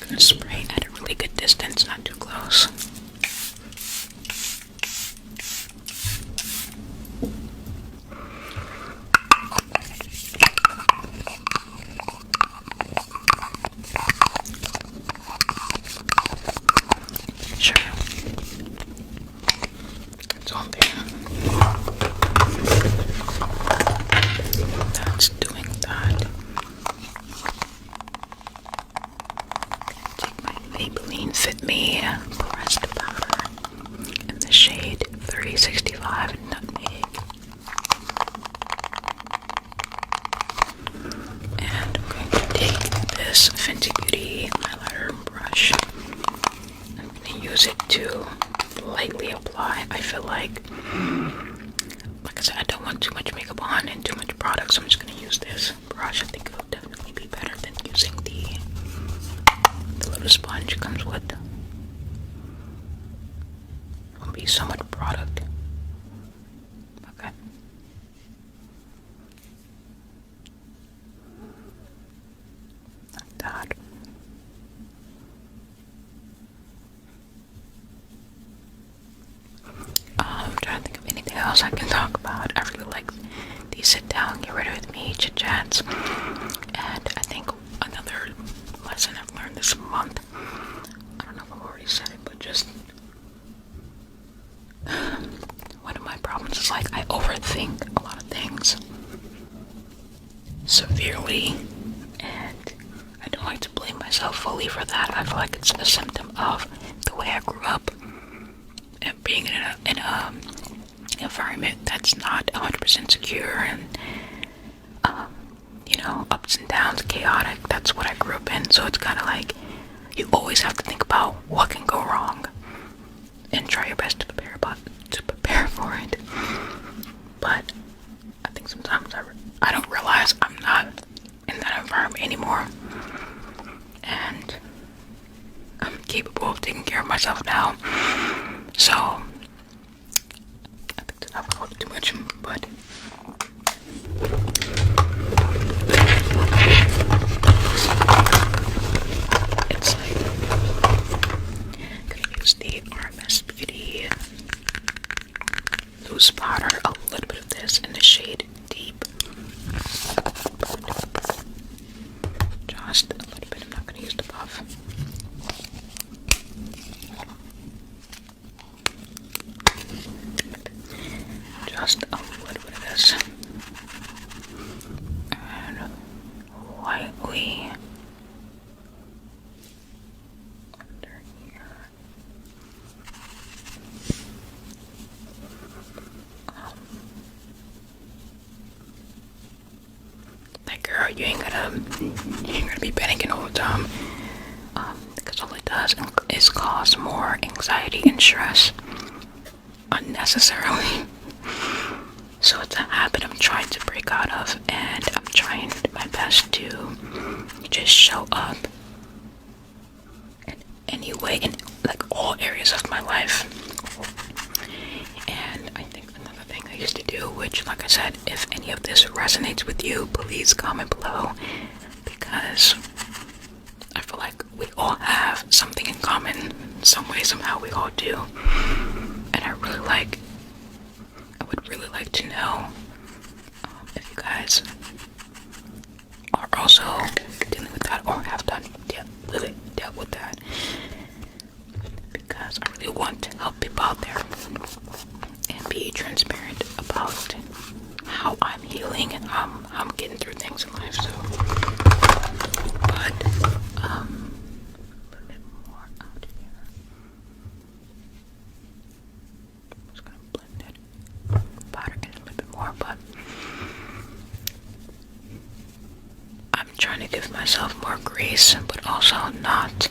gonna spray at a really good distance, not too close. Sure. It's on there. That's doing that. Take my Maybelline Fit Me pressed powder in the shade 365 Nutmeg. And I'm going to take this Fenty Beauty highlighter brush. I'm going to use it to lightly apply. I feel like I said, I don't want too much makeup on and too much product, so I'm just going to use this brush. I think it'll definitely be better than using the little sponge it comes with. It won't be so much product. Okay. Like that. I'm trying to think of anything else I can talk about. I really like these sit down, get ready with me chit chats. And I think another lesson I've learned this month, I don't know if I've already said it, but just one of my problems is like I overthink a lot of things severely, and I don't like to blame myself fully for that. I feel like it's a symptom of the way I grew up and being in a environment that's not 100% secure and ups and downs, chaotic. That's what I grew up in. So it's kind of like you always have to think about what can go wrong and try your best to prepare for it. But I think sometimes I don't realize I'm not in that environment anymore, and I'm capable of taking care of myself now. So I think that's not going to too much, but it's like I'm gonna use the RMS Beauty loose powder, a little bit of this in the shade Deep. Just a little bit. I'm not gonna use the puff. Just a little bit of this. And lightly under here. Like, girl, you ain't gonna be panicking all the time. Because all it does is cause more anxiety and stress unnecessarily. So it's a habit I'm trying to break out of, and I'm trying my best to just show up in any way, in like all areas of my life. And I think another thing I used to do, which, like I said, if any of this resonates with you, please comment below, because I feel like we all have something in common, some way, somehow we all do. And I would really like to know if you guys are also dealing with that or have really dealt with that, because I really want to help people out there and be transparent about how I'm healing and how I'm getting through things in life. So, but a little bit more out here. I'm just gonna blend it, powder in a little bit more, but I'm trying to give myself more grace, but also not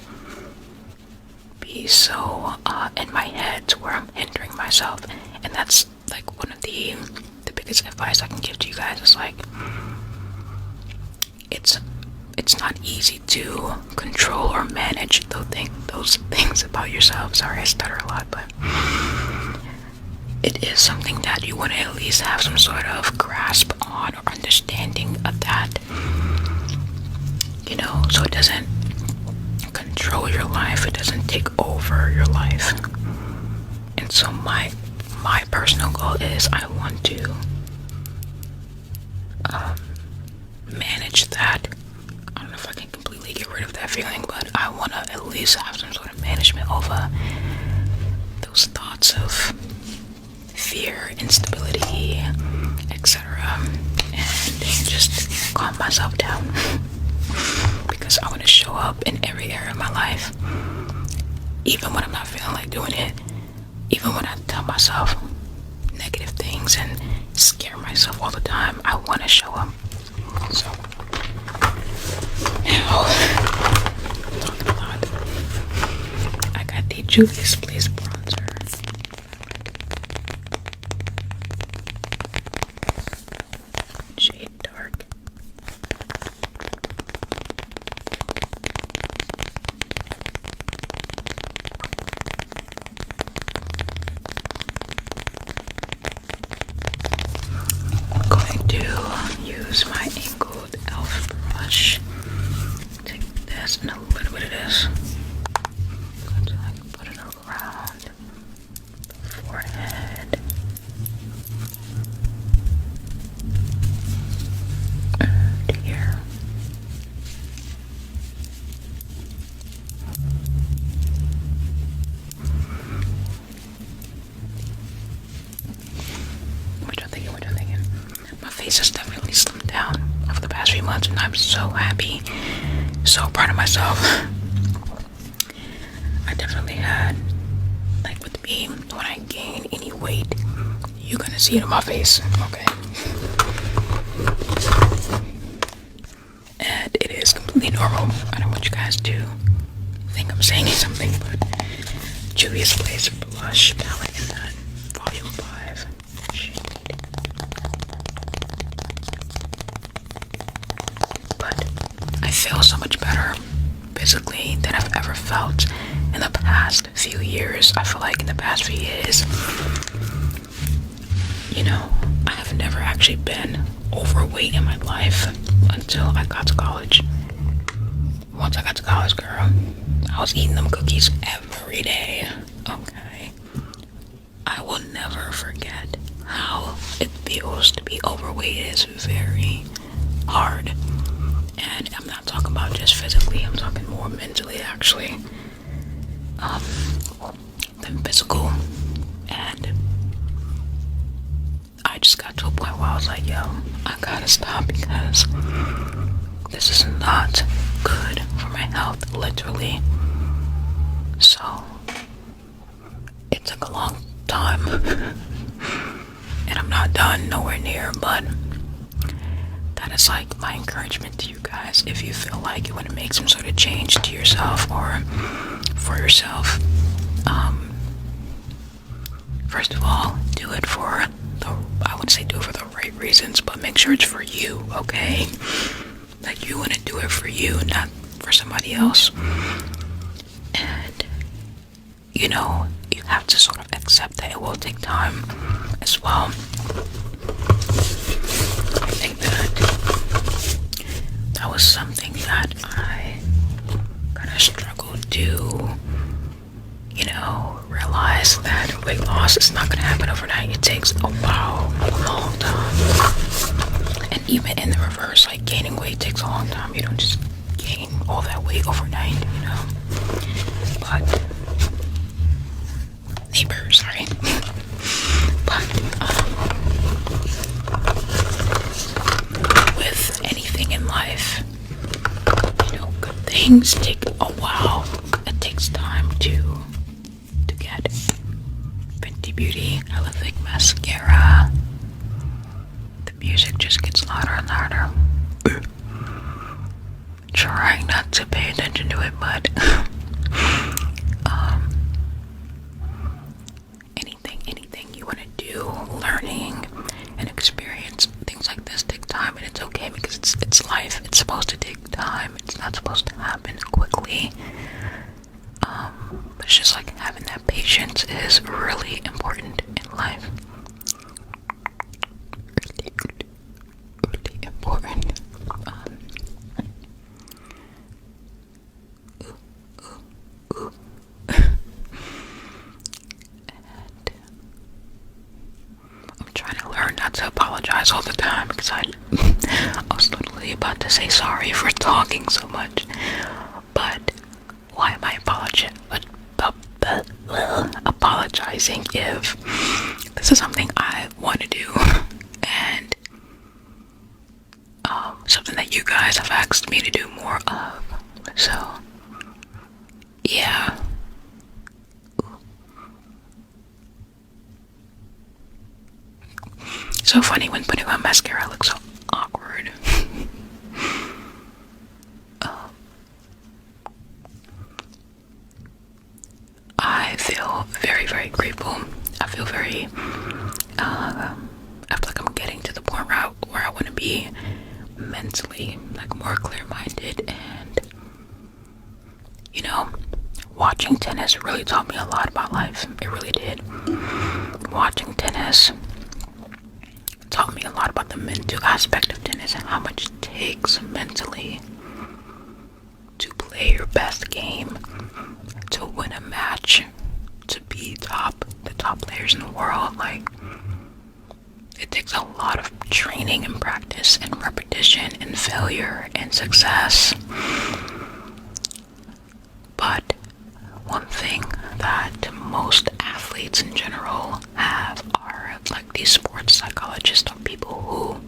be so in my head to where I'm hindering myself. And that's like one of the biggest advice I can give to you guys is like, it's not easy to control or manage those things about yourself. Sorry, I stutter a lot, but it is something that you want to at least have some sort of grasp on or understanding of that, so it doesn't control control your life. It doesn't take over your life. And so my personal goal is I want to manage that. I don't know if I can completely get rid of that feeling, but I want to at least have some sort of management over those thoughts of fear, instability, etc. And just calm myself down. Because I want to show up in every area of my life, even when I'm not feeling like doing it, even when I tell myself negative things and scare myself all the time. I want to show up. So now, talking a lot, I got the Juvia's Place bronzer. Shade dark. I'm going to use my angled elf brush. Take this and a little bit of this. I'm going to like put it around the forehead. And here. What y'all thinking? My face has definitely slimmed down over the past few months, and I'm so happy, so proud of myself. I definitely had, like with me, when I gain any weight, you're gonna see it in my face, okay? And it is completely normal. I don't want you guys to think I'm saying something, but Juvia's Place blush palette in that volume 5 shade. But I feel so much better physically than I've ever felt in the past few years. I feel like in the past few years, you know, I have never actually been overweight in my life until I got to college. Once I got to college, girl, I was eating them cookies every day. Okay. I will never forget how it feels to be overweight. It is very hard. And I'm not talking about just physically, I'm talking more mentally actually. Than physical. And I just got to a point where I was like, yo, I gotta stop because this is not good for my health, literally. So it took a long time. And I'm not done, nowhere near, but that is like my encouragement to you guys. If you feel like you want to make some sort of change to yourself or for yourself, first of all, do it for I would say do it for the right reasons, but make sure it's for you, okay? Like you want to do it for you, not for somebody else. And you know, you have to sort of accept that it will take time as well. I think that was something that I kind of struggled to, you know, realize that weight loss is not going to happen overnight. It takes a while, a long time. And even in the reverse, like gaining weight takes a long time. You don't just gain all that weight overnight, you know. But neighbor, sorry. But with anything in life, you know, good things take a while. It takes time to get. Fenty Beauty Hella Thick Mascara. The music just gets louder and louder. Trying not to pay attention to it, but anything you want to do, learning and experience, things like this take time, and it's okay because it's life. It's supposed to take time. It's not supposed to happen quickly. But it's just like having that patience is really important in life. Really important. to apologize all the time because I was literally about to say sorry for talking so much. But why am I apologizing if this is something I want to do and something that you guys have asked me to do more of? So yeah. So funny when putting on mascara, it looks so awkward. I feel very, very grateful. I feel very, I feel like I'm getting to the point where I want to be mentally, like, more clear-minded. And, you know, watching tennis really taught me a lot about life. It really did. Watching tennis taught me a lot about the mental aspect of tennis and how much it takes mentally to play your best game, to win a match, to be the top players in the world. Like, it takes a lot of training and practice and repetition and failure and success. But one thing that most athletes in general have are like these sports psychologists, or people who,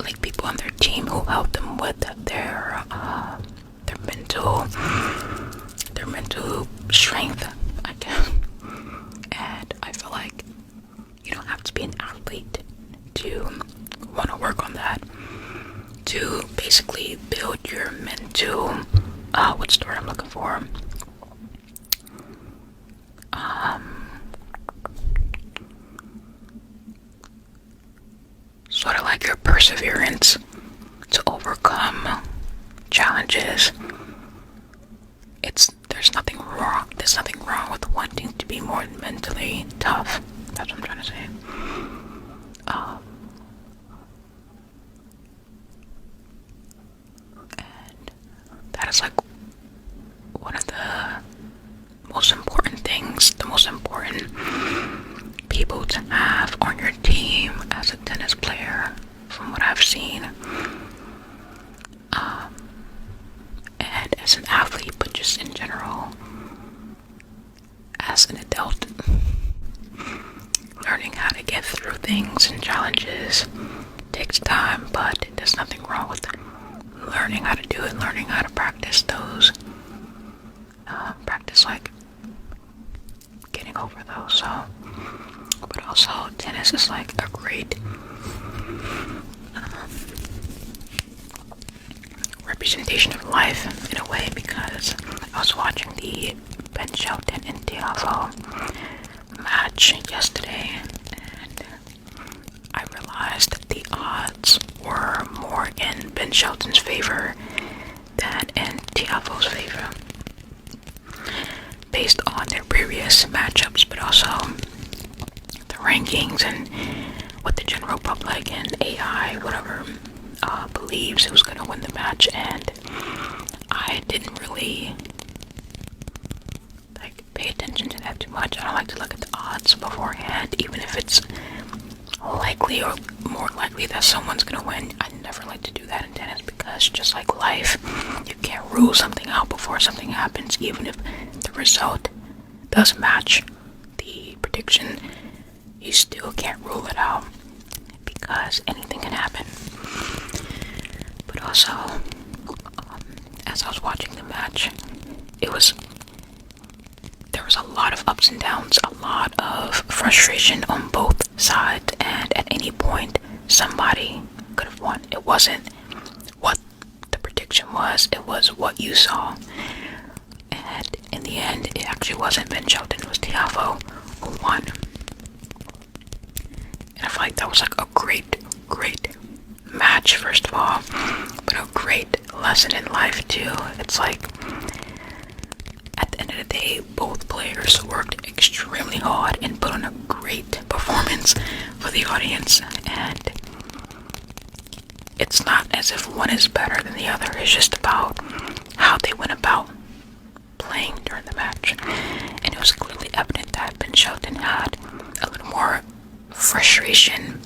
like, people on their team who help them with their mental strength, I guess. And I feel like you don't have to be an athlete to want to work on that, to basically build your mental, what's the word I'm looking for? Sort of like your perseverance to overcome challenges. There's nothing wrong with wanting to be more mentally tough. That's what I'm trying to say. And that is like one of the most important things, the most important people to have on your team as a tennis player, from what I've seen. And as an athlete, but just in general, as an adult, learning how to get through things and challenges takes time, but there's nothing wrong with learning how to do it, learning how to practice those, practice like getting over those. So, but also tennis is like a great representation of life in a way, because I was watching the Ben Shelton and Tiafoe match yesterday, and I realized that the odds were more in Ben Shelton's favor than in Tiafoe's favor, based on their previous matchups, but also the rankings and what the general public and AI, whatever, believes who's going to win the match. And I didn't really pay attention to that too much. I don't like to look at the odds beforehand, even if it's likely or more likely that someone's going to win. I never like to do that in tennis, because just like life, you can't rule something out before something happens. Even if the result does match the prediction, you still can't rule it out, because anything can happen. But also, as I was watching the match, there was a lot of ups and downs, a lot of frustration on both sides, and at any point somebody could have won. It wasn't what the prediction was, it was what you saw. And in the end, it actually wasn't Ben Shelton, it was Tiafoe who won. And I feel like that was like a great match, first of all, but a great lesson in life too. It's like, at the end of the day, both players worked extremely hard and put on a great performance for the audience, and it's not as if one is better than the other. It's just about how they went about playing during the match. And it was clearly evident that Ben Shelton had a little more frustration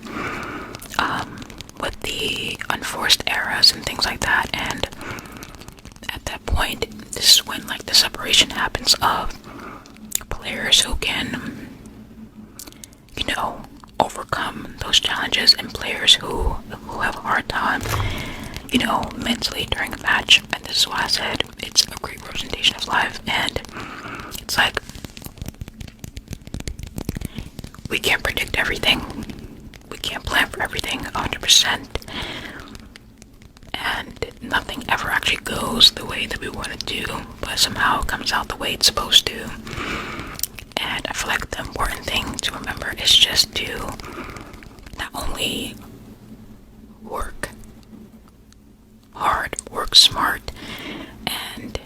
with the unforced errors and things like that. And at that point, this is when like the separation happens of players who can, you know, overcome those challenges, and players who have a hard time, you know, mentally during a match. And this is why I said it's a great representation of life. And it's like, we can't predict everything, we can't plan for everything 100%, and nothing ever actually goes the way that we want it to, but somehow it comes out the way it's supposed to. And I feel like the important thing to remember is just to not only work hard, work smart, and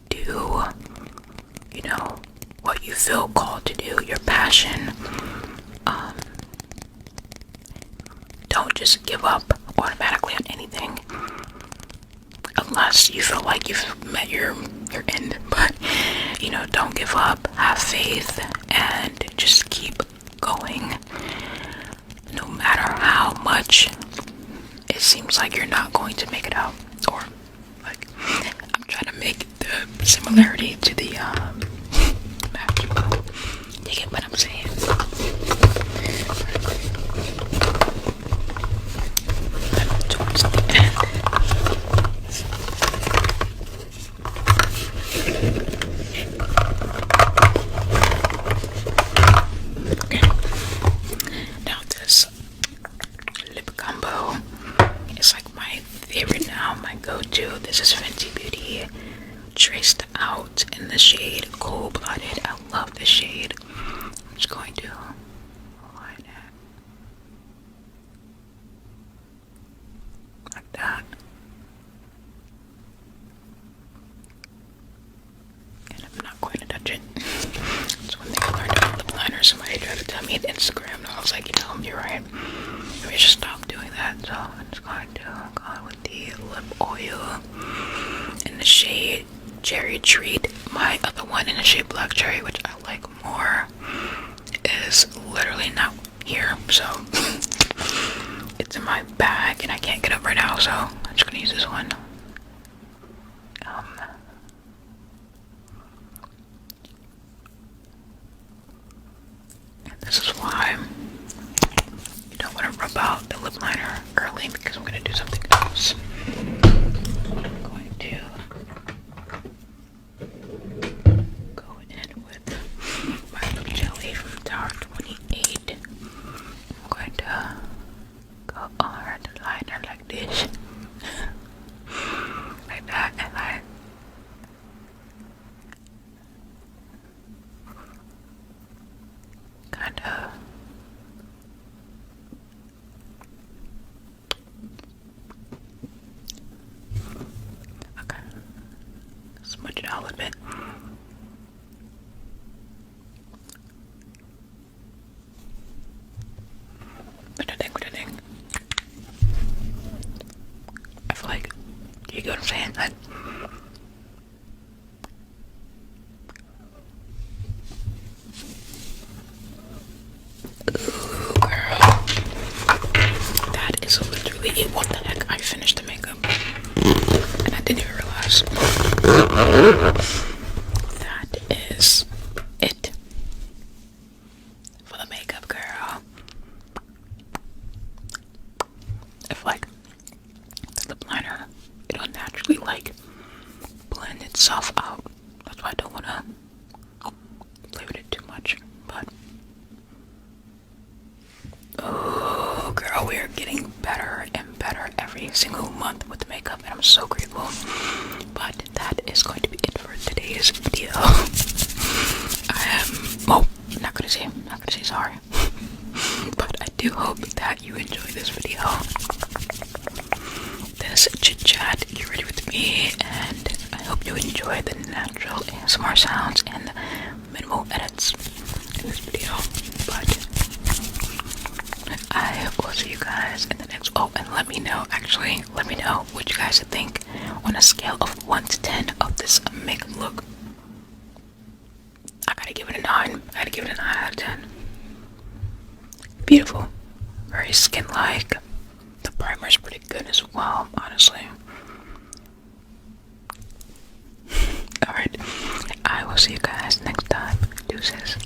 do, you know, what you feel called to do, your passion. Don't just give up automatically on anything unless you feel like you've met your end. But, you know, don't give up, have faith, and just keep going, no matter how much it seems like you're not going to make it out. Or, like, I'm trying to make the similarity to the match. You get what I'm saying? Towards the end. Okay. Now this lip combo is like my favorite now, my go-to. This is Fenty Beauty, traced out in the shade Cold Blooded. I love this shade. I'm just going to line it like that. And I'm not going to touch it. So when I learned about lip liner, somebody tried to tell me on Instagram, and I was like, you know, you're right. Maybe I should stop doing that. So I'm just going to go with the lip oil in the shade Cherry Treat. My other one in the shade Black Cherry, which I like more, is literally not here. So it's in my bag and I can't get up right now, so I'm just gonna use this one. And this is why you don't want to rub out the lip liner early, because I'm gonna do something else. I'm going to go in with my lip jelly from Tower 28. I'm going to go over the liner like this. Like that, and I kind of okay, smudge it out a little bit. What I think. I feel like, do you get what I'm saying? Ooh, girl. That is literally it. What the heck? I finished the makeup. And I didn't even realize. That is it for the makeup, girl. I feel like the lip liner, it'll naturally like blend itself out. That's why I don't want to play with it too much. But oh, girl, we are getting better and better every single month with the makeup, and I'm so grateful. But that is going to be it for today's video. I am, well, not gonna say sorry. But I do hope that you enjoyed this video, this chit chat, get ready with me, and I hope you enjoy the natural ASMR sounds and minimal edits in this video. But I will see you guys in the next. Oh, and let me know what you guys think on a scale of 1 to 10 of this makeup look. I gotta give it a 9. I gotta give it a 9 out of 10. beautiful. Very skin-like. The primer is pretty good as well, honestly. Alright, I will see you guys next time. Deuces.